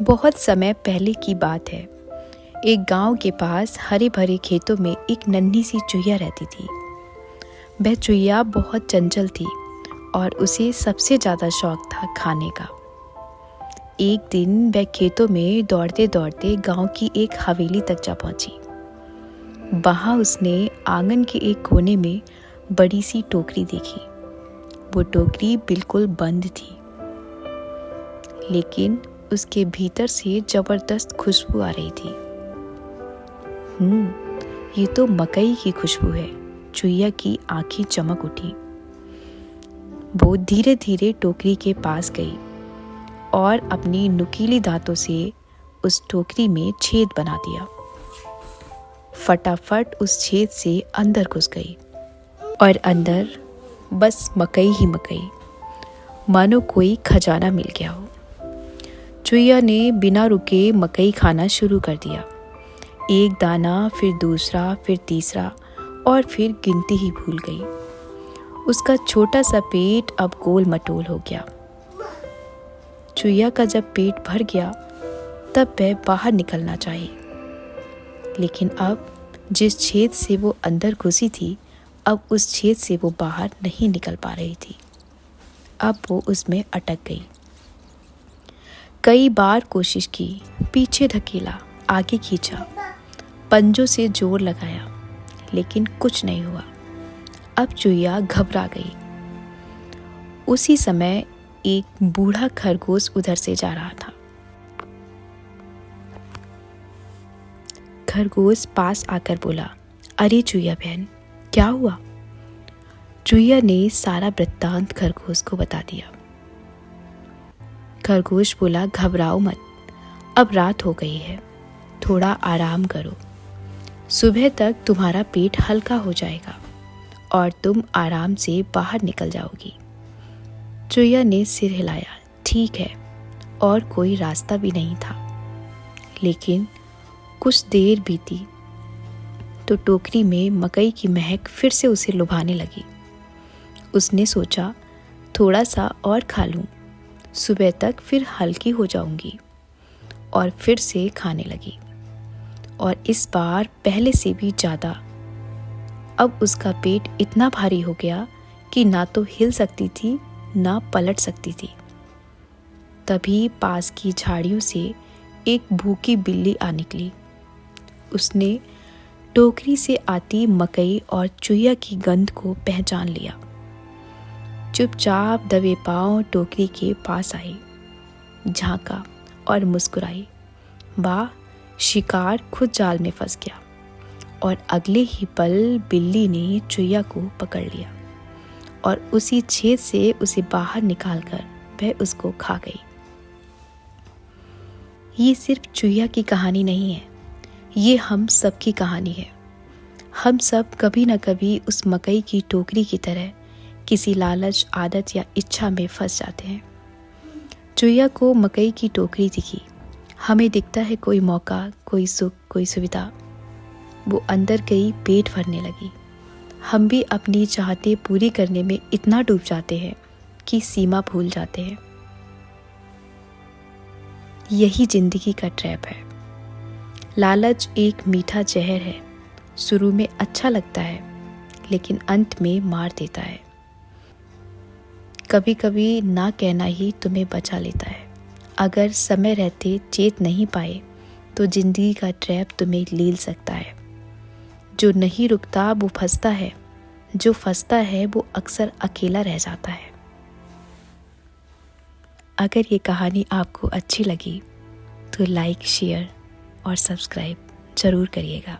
बहुत समय पहले की बात है। एक गांव के पास हरे भरे खेतों में एक नन्ही सी चूहिया रहती थी। वह चूहिया बहुत चंचल थी और उसे सबसे ज़्यादा शौक था खाने का। एक दिन वह खेतों में दौड़ते दौड़ते गांव की एक हवेली तक जा पहुंची। वहां उसने आंगन के एक कोने में बड़ी सी टोकरी देखी। वो टोकरी बिल्कुल बंद थी, लेकिन उसके भीतर से जबरदस्त खुशबू आ रही थी। ये तो मकई की खुशबू है। चूहिया की आंखें चमक उठी। वो धीरे धीरे टोकरी के पास गई और अपनी नुकीली दांतों से उस टोकरी में छेद बना दिया। फटाफट उस छेद से अंदर घुस गई और अंदर बस मकई ही मकई, मानो कोई खजाना मिल गया हो। चूहिया ने बिना रुके मकई खाना शुरू कर दिया। एक दाना, फिर दूसरा, फिर तीसरा, और फिर गिनती ही भूल गई। उसका छोटा सा पेट अब गोल मटोल हो गया। चूहिया का जब पेट भर गया तब वह बाहर निकलना चाहिए, लेकिन अब जिस छेद से वो अंदर घुसी थी, अब उस छेद से वो बाहर नहीं निकल पा रही थी। अब वो उसमें अटक गई। कई बार कोशिश की, पीछे धकेला, आगे खींचा, पंजों से जोर लगाया, लेकिन कुछ नहीं हुआ। अब चूहिया घबरा गई। उसी समय एक बूढ़ा खरगोश उधर से जा रहा था। खरगोश पास आकर बोला, अरे चूहिया बहन, क्या हुआ? चूहिया ने सारा वृत्तांत खरगोश को बता दिया। खरगोश बोला, घबराओ मत, अब रात हो गई है, थोड़ा आराम करो। सुबह तक तुम्हारा पेट हल्का हो जाएगा और तुम आराम से बाहर निकल जाओगी। चूहिया ने सिर हिलाया, ठीक है, और कोई रास्ता भी नहीं था। लेकिन कुछ देर बीती तो टोकरी में मकई की महक फिर से उसे लुभाने लगी। उसने सोचा, थोड़ा सा और खा लूं, सुबह तक फिर हल्की हो जाऊंगी। और फिर से खाने लगी, और इस बार पहले से भी ज़्यादा। अब उसका पेट इतना भारी हो गया कि ना तो हिल सकती थी, ना पलट सकती थी। तभी पास की झाड़ियों से एक भूखी बिल्ली आ निकली। उसने टोकरी से आती मकई और चूहिया की गंध को पहचान लिया। चुपचाप दबे पांव टोकरी के पास आई, झांका और मुस्कुराई। वाह, शिकार खुद जाल में फंस गया। और अगले ही पल बिल्ली ने चूहिया को पकड़ लिया और उसी छेद से उसे बाहर निकालकर वह उसको खा गई। ये सिर्फ चूहिया की कहानी नहीं है, ये हम सब की कहानी है। हम सब कभी न कभी उस मकई की टोकरी की तरह किसी लालच, आदत या इच्छा में फंस जाते हैं। चूहिया को मकई की टोकरी दिखी। हमें दिखता है कोई मौका, कोई सुख, कोई सुविधा। वो अंदर गई, पेट भरने लगी। हम भी अपनी चाहतें पूरी करने में इतना डूब जाते हैं कि सीमा भूल जाते हैं। यही जिंदगी का ट्रैप है। लालच एक मीठा जहर है। शुरू में अच्छा लगता है, लेकिन अंत में मार देता है। कभी कभी ना कहना ही तुम्हें बचा लेता है। अगर समय रहते चेत नहीं पाए तो जिंदगी का ट्रैप तुम्हें लील सकता है। जो नहीं रुकता वो फंसता है, जो फंसता है वो अक्सर अकेला रह जाता है। अगर ये कहानी आपको अच्छी लगी तो लाइक, शेयर और सब्सक्राइब ज़रूर करिएगा।